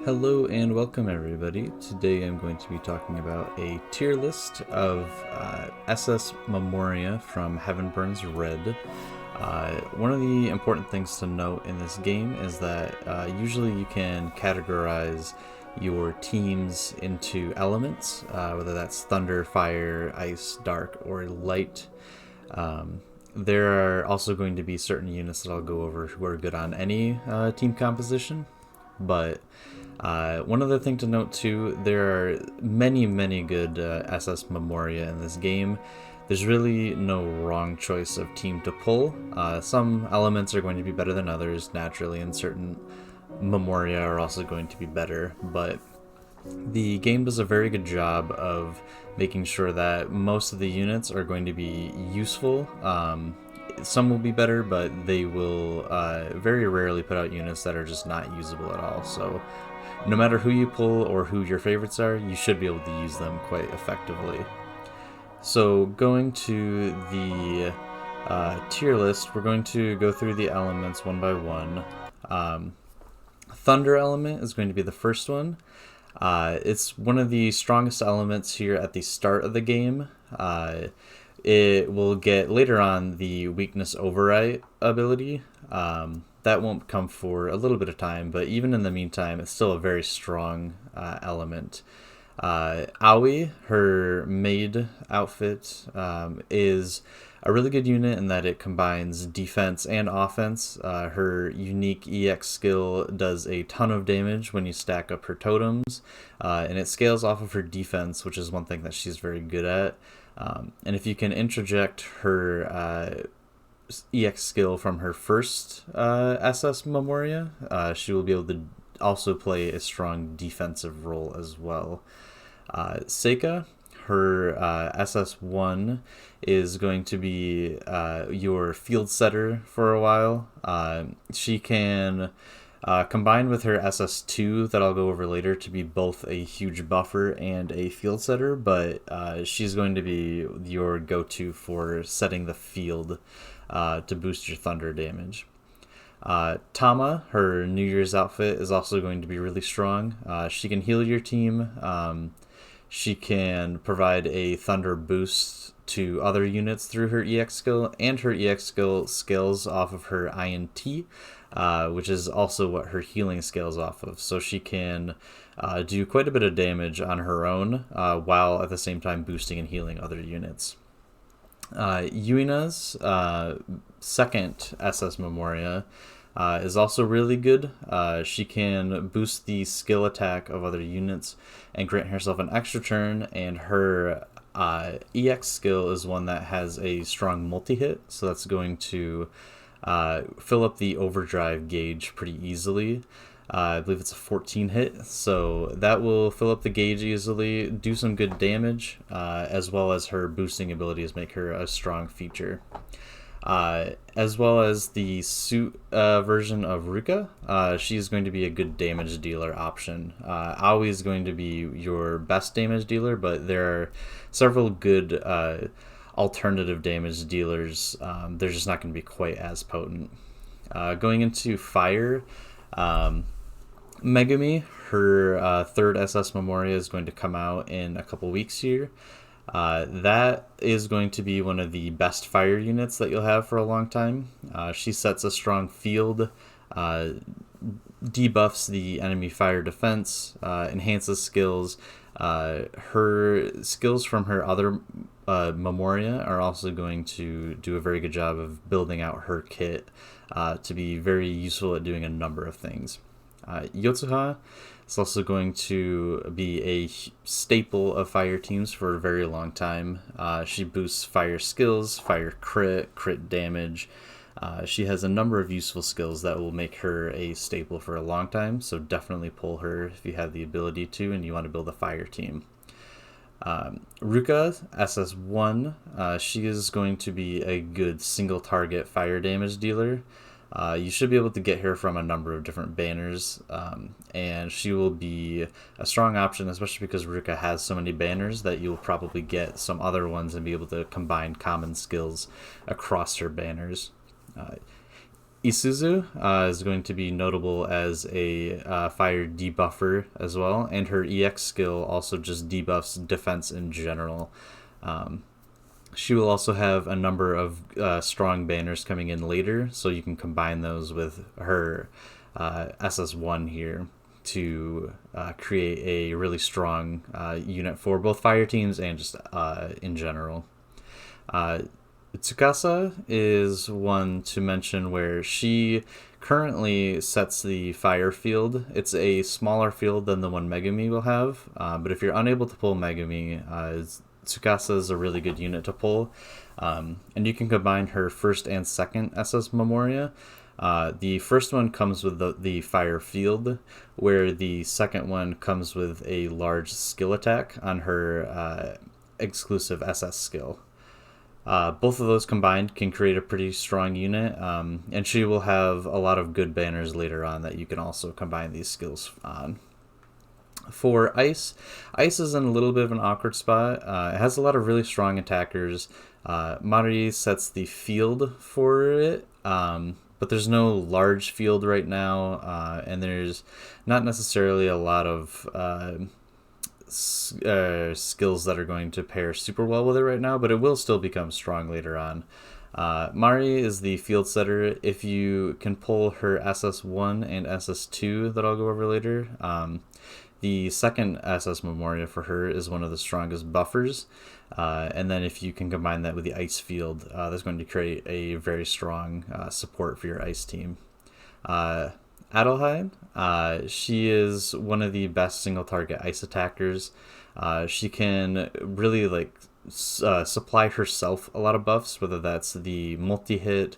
Hello and welcome everybody. Today I'm going to be talking about a tier list of SS Memoria from Heaven Burns Red. One of the important things to note in this game is that usually you can categorize your teams into elements, whether that's thunder, fire, ice, dark, or light. There are also going to be certain units that I'll go over who are good on any team composition, but one other thing to note too, there are many good SS Memoria in this game. There's really no wrong choice of team to pull. Some elements are going to be better than others naturally, and certain Memoria are also going to be better, but the game does a very good job of making sure that most of the units are going to be useful. Some will be better, but they will very rarely put out units that are just not usable at all. So no matter who you pull or who your favorites are, you should be able to use them quite effectively. So going to the tier list, we're going to go through the elements one by one. Thunder element is going to be the first one. It's one of the strongest elements here at the start of the game. It will get later on the weakness overwrite ability. That won't come for a little bit of time, but even in the meantime, it's still a very strong element. Aoi, her maid outfit, is a really good unit in that it combines defense and offense. Her unique EX skill does a ton of damage when you stack up her totems, and it scales off of her defense, which is one thing that she's very good at. And if you can interject her EX skill from her first SS Memoria, she will be able to also play a strong defensive role as well. Seika, her SS1 is going to be your field setter for a while. She can combine with her SS2 that I'll go over later to be both a huge buffer and a field setter, but she's going to be your go-to for setting the field to boost your thunder damage. Tama, her New Year's outfit, is also going to be really strong. She can heal your team. She can provide a thunder boost to other units through her EX skill, and her EX skill scales off of her INT, which is also what her healing scales off of. So she can do quite a bit of damage on her own, while at the same time boosting and healing other units. Yuina's second SS Memoria is also really good. She can boost the skill attack of other units and grant herself an extra turn, and her EX skill is one that has a strong multi-hit, so that's going to fill up the overdrive gauge pretty easily. I believe it's a 14 hit, so that will fill up the gauge easily, do some good damage, as well as her boosting abilities make her a strong feature. As well as the suit version of Ruka, she's going to be a good damage dealer option. Aoi is going to be your best damage dealer, but there are several good alternative damage dealers. They're just not going to be quite as potent. Going into fire, Megumi, her third SS Memoria is going to come out in a couple weeks here. That is going to be one of the best fire units that you'll have for a long time. She sets a strong field, debuffs the enemy fire defense, enhances skills. Her skills from her other Memoria are also going to do a very good job of building out her kit to be very useful at doing a number of things. Yotsuha is also going to be a staple of fire teams for a very long time. She boosts fire skills, fire crit damage. She has a number of useful skills that will make her a staple for a long time, so definitely pull her if you have the ability to and you want to build a fire team. Ruka, SS1, she is going to be a good single target fire damage dealer. You should be able to get her from a number of different banners, and she will be a strong option, especially because Ruka has so many banners that you'll probably get some other ones and be able to combine common skills across her banners. Isuzu is going to be notable as a fire debuffer as well, and her EX skill also just debuffs defense in general. She will also have a number of strong banners coming in later, so you can combine those with her SS1 here to create a really strong unit for both fire teams and just in general. Tsukasa is one to mention where she currently sets the fire field. It's a smaller field than the one Megumi will have, but if you're unable to pull Megumi, Tsukasa is a really good unit to pull, and you can combine her first and second SS Memoria. The first one comes with the fire field, where the second one comes with a large skill attack on her exclusive SS skill. Both of those combined can create a pretty strong unit, and she will have a lot of good banners later on that you can also combine these skills on. For Ice is in a little bit of an awkward spot. It has a lot of really strong attackers. Mari sets the field for it, but there's no large field right now, and there's not necessarily a lot of skills that are going to pair super well with it right now, but it will still become strong later on. Mari is the field setter. If you can pull her SS1 and SS2 that I'll go over later, the second SS Memoria for her is one of the strongest buffers, and then if you can combine that with the ice field, that's going to create a very strong support for your ice team. Adelheid, she is one of the best single target ice attackers. She can really supply herself a lot of buffs, whether that's the multi-hit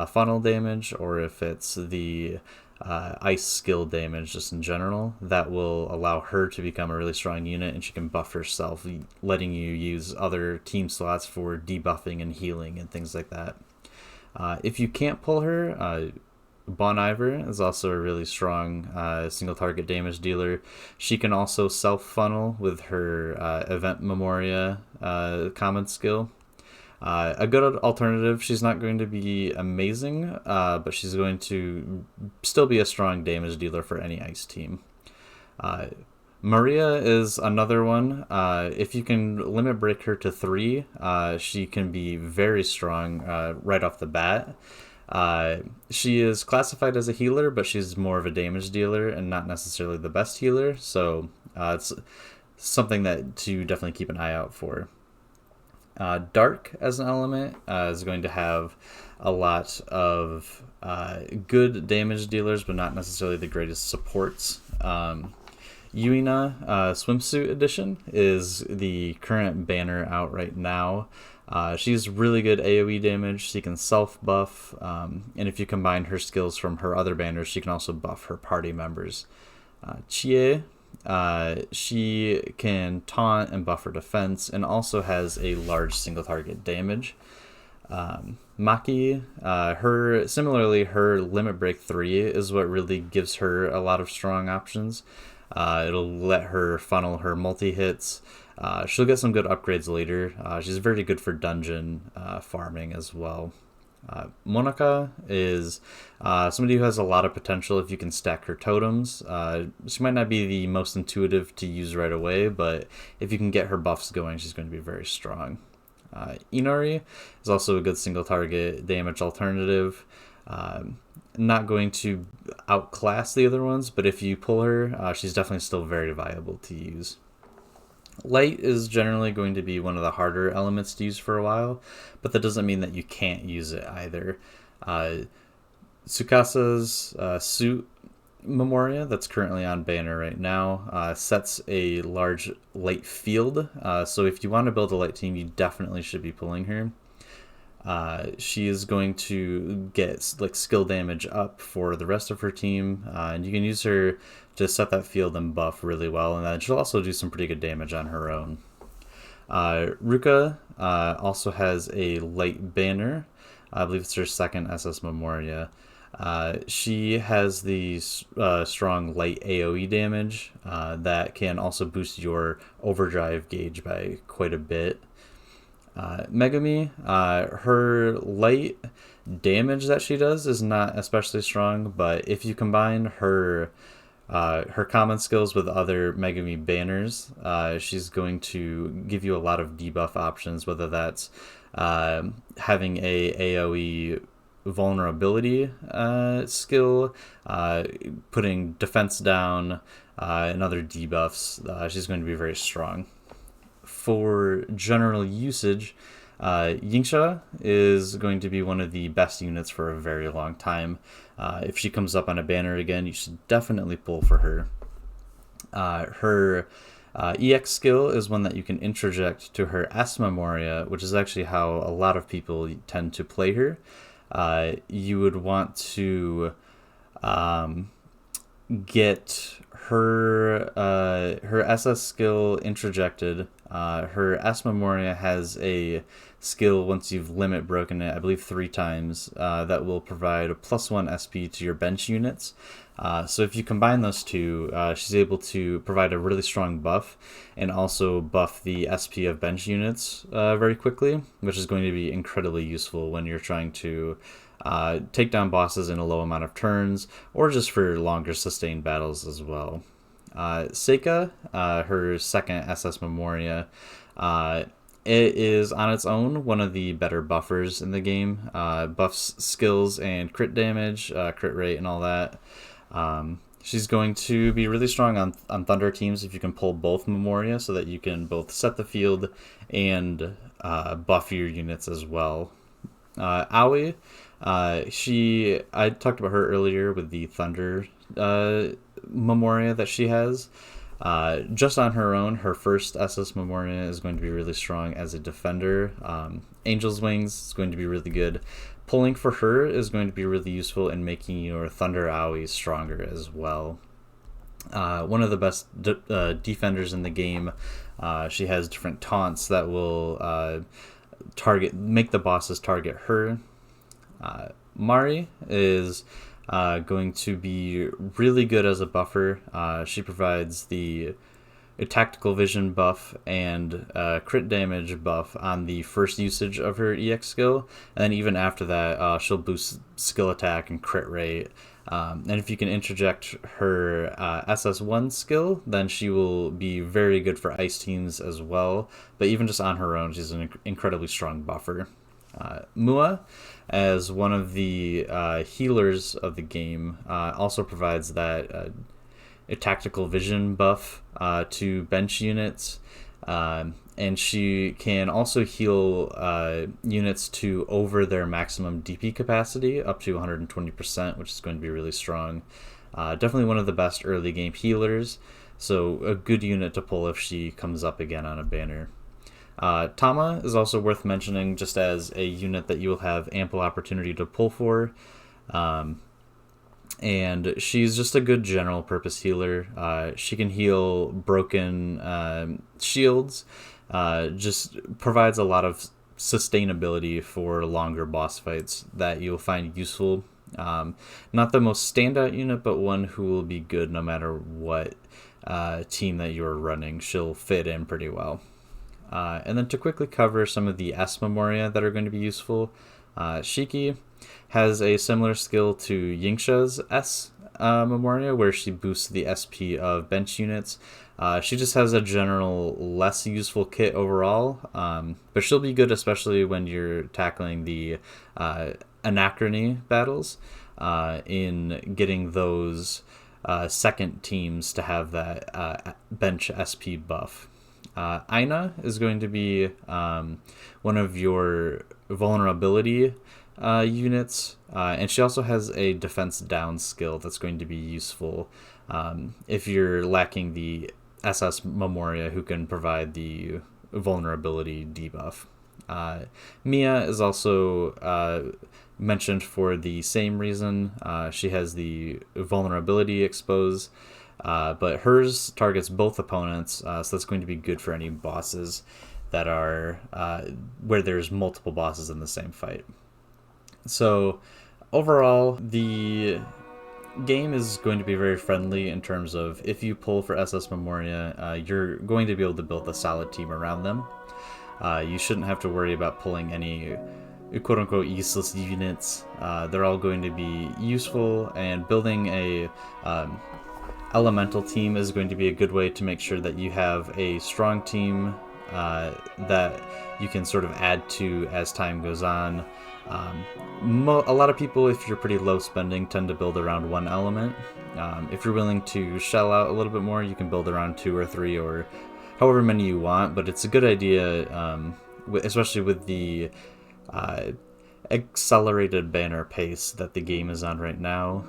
funnel damage or if it's the ice skill damage just in general. That will allow her to become a really strong unit, and she can buff herself, letting you use other team slots for debuffing and healing and things like that. If you can't pull her, Bon Iver is also a really strong single target damage dealer. She can also self funnel with her event Memoria common skill. A good alternative. She's not going to be amazing, but she's going to still be a strong damage dealer for any ice team. Maria is another one. If you can limit break her to 3, she can be very strong right off the bat. She is classified as a healer, but she's more of a damage dealer and not necessarily the best healer, so it's something that to definitely keep an eye out for. Dark as an element is going to have a lot of good damage dealers, but not necessarily the greatest supports. Yuina Swimsuit Edition is the current banner out right now. She's really good AoE damage. She can self-buff, and if you combine her skills from her other banners, she can also buff her party members. Chie, she can taunt and buff her defense, and also has a large single target damage. Maki, her limit break 3 is what really gives her a lot of strong options. It'll let her funnel her multi-hits. She'll get some good upgrades later. She's very good for dungeon farming as well. Monica is somebody who has a lot of potential if you can stack her totems. She might not be the most intuitive to use right away, but if you can get her buffs going, she's going to be very strong. Inori is also a good single target damage alternative. Not going to outclass the other ones, but if you pull her, she's definitely still very viable to use. Light is generally going to be one of the harder elements to use for a while, but that doesn't mean that you can't use it either. Tsukasa's suit Memoria, that's currently on banner right now, sets a large light field, so if you want to build a light team, you definitely should be pulling her. She is going to get skill damage up for the rest of her team, and you can use her to set that field and buff really well, and then she'll also do some pretty good damage on her own. Ruka also has a light banner. I believe it's her second SS Memoria. She has the strong light AoE damage that can also boost your overdrive gauge by quite a bit. Megumi, her light damage that she does is not especially strong, but if you combine her common skills with other Megami banners, she's going to give you a lot of debuff options, whether that's having a AoE vulnerability skill, putting defense down, and other debuffs. She's going to be very strong. For general usage, Yingxia is going to be one of the best units for a very long time. If she comes up on a banner again, you should definitely pull for her. Her EX skill is one that you can interject to her S Memoria, which is actually how a lot of people tend to play her. You would want to get her SS skill interjected. Her S Memoria has a skill once you've limit broken it, I believe 3 times, that will provide a +1 SP to your bench units. So if you combine those two, she's able to provide a really strong buff and also buff the SP of bench units very quickly, which is going to be incredibly useful when you're trying to take down bosses in a low amount of turns, or just for longer sustained battles as well. Seika, her second SS Memoria, it is on its own one of the better buffers in the game. Buffs skills and crit damage, crit rate, and all that. She's going to be really strong on Thunder teams if you can pull both Memoria, so that you can both set the field and buff your units as well. Aoi, I talked about her earlier with the Thunder Memoria that she has. Just on her own, her first SS Memoria is going to be really strong as a defender. Angel's Wings is going to be really good. Pulling for her is going to be really useful in making your Thunder Aoi stronger as well. One of the best defenders in the game. She has different taunts that will make the bosses target her. Mari is going to be really good as a buffer. She provides a tactical vision buff and crit damage buff on the first usage of her EX skill, and then even after that, she'll boost skill attack and crit rate. And if you can interject her SS1 skill, then she will be very good for ice teams as well. But even just on her own, she's an incredibly strong buffer. Mua, as one of the healers of the game, also provides that a tactical vision buff to bench units, and she can also heal units to over their maximum DP capacity, up to 120%, which is going to be really strong. Definitely one of the best early game healers, so a good unit to pull if she comes up again on a banner. Tama is also worth mentioning, just as a unit that you will have ample opportunity to pull for. And she's just a good general purpose healer. She can heal broken shields, just provides a lot of sustainability for longer boss fights that you'll find useful. Not the most standout unit, but one who will be good no matter what team that you're running. She'll fit in pretty well. And then to quickly cover some of the S Memoria that are going to be useful, Shiki has a similar skill to Yingxia's S Memoria, where she boosts the SP of bench units. She just has a general less useful kit overall, but she'll be good especially when you're tackling the Anachrony battles, in getting those second teams to have that bench SP buff. Aina is going to be one of your vulnerability units, and she also has a defense down skill that's going to be useful if you're lacking the SS Memoria who can provide the vulnerability debuff. Mia is also mentioned for the same reason. She has the vulnerability expose, but hers targets both opponents, so that's going to be good for any bosses that are where there's multiple bosses in the same fight. So overall, the game is going to be very friendly in terms of if you pull for SS Memoria, you're going to be able to build a solid team around them. You shouldn't have to worry about pulling any quote-unquote useless units. They're all going to be useful, and building a elemental team is going to be a good way to make sure that you have a strong team that you can sort of add to as time goes on. A lot of people, if you're pretty low spending, tend to build around one element. If you're willing to shell out a little bit more, you can build around 2 or 3 or however many you want, but it's a good idea, especially with the accelerated banner pace that the game is on right now.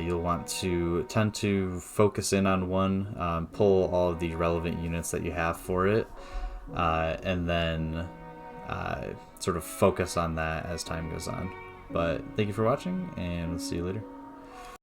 You'll want to tend to focus in on one, pull all of the relevant units that you have for it, and then sort of focus on that as time goes on. But thank you for watching, and we'll see you later.